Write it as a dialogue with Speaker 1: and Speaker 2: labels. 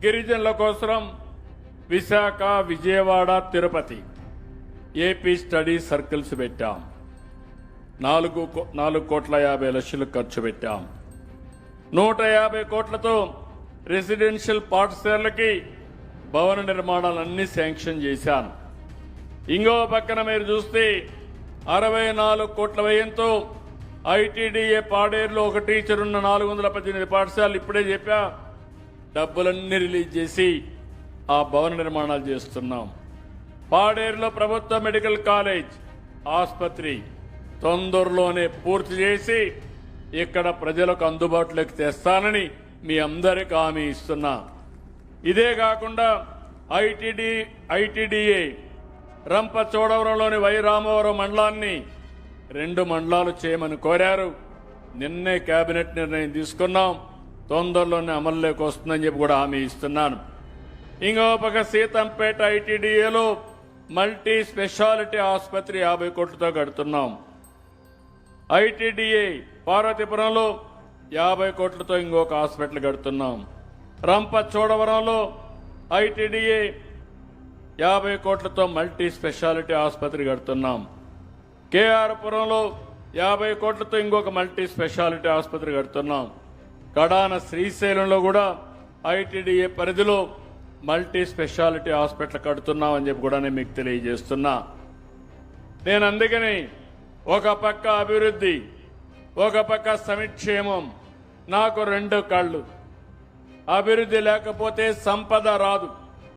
Speaker 1: గిరిజనుల కోసం Visakha, Vijayawada, Tirupati AP study circles పెట్టాం. 4,50,00,000 ఖర్చు పెట్టాం. 150 కోట్లతో రెసిడెన్షియల్ పాఠశాలకి భవన నిర్మాణాలన్నీ శాంక్షన్ చేశాను. ఇంకో పక్కన మీరు చూస్తే 64 కోట్ల వ్యయంతో ఐటీడీఏ పాడేరులో ఒక టీచర్ ఉన్న 418 పాఠశాలలు ఇప్పుడే చెప్పా, డబ్బులన్నీ రిలీజ్ చేసి ఆ భవన నిర్మాణాలు చేస్తున్నాం. పాడేరులో ప్రభుత్వ మెడికల్ కాలేజ్ ఆసుపత్రి తొందరలోనే పూర్తి చేసి ఇక్కడ ప్రజలకు అందుబాటులోకి తెస్తానని మీ అందరికీ హామీ ఇస్తున్నా. ఇదే కాకుండా ఐటీడీఏ రంపచోడవరంలోని వై రామవరం మండలాన్ని 2 మండలాలు చేయమని కోరారు. నిన్నే కేబినెట్ నిర్ణయం తీసుకున్నాం. తొందరలోనే అమల్లోకి వస్తుందని చెప్పి కూడా హామీ ఇస్తున్నాను. ఇంకో పక్క సీతంపేట ఐటీడీఏలో మల్టీ స్పెషాలిటీ ఆసుపత్రి 50 కోట్లతో కడుతున్నాం. ఐటీడీఏ పార్వతీపురంలో 50 కోట్లతో ఇంకొక హాస్పిటల్ కడుతున్నాం. రంపచోడవరంలో ఐటీడీఏ 50 కోట్లతో మల్టీ స్పెషాలిటీ ఆసుపత్రి కడుతున్నాం. కేఆర్ పురంలో 50 కోట్లతో ఇంకొక మల్టీ స్పెషాలిటీ ఆసుపత్రి కడుతున్నాం. కడాన శ్రీశైలంలో కూడా ఐటీడీఏ పరిధిలో మల్టీ స్పెషాలిటీ హాస్పిటల్ కడుతున్నామని చెప్పి కూడా నేను మీకు తెలియజేస్తున్నా. నేను అందుకని ఒక పక్క అభివృద్ధి, ఒక పక్క సంక్షేమం, నాకు 2 కళ్ళు. అభివృద్ధి లేకపోతే సంపద రాదు.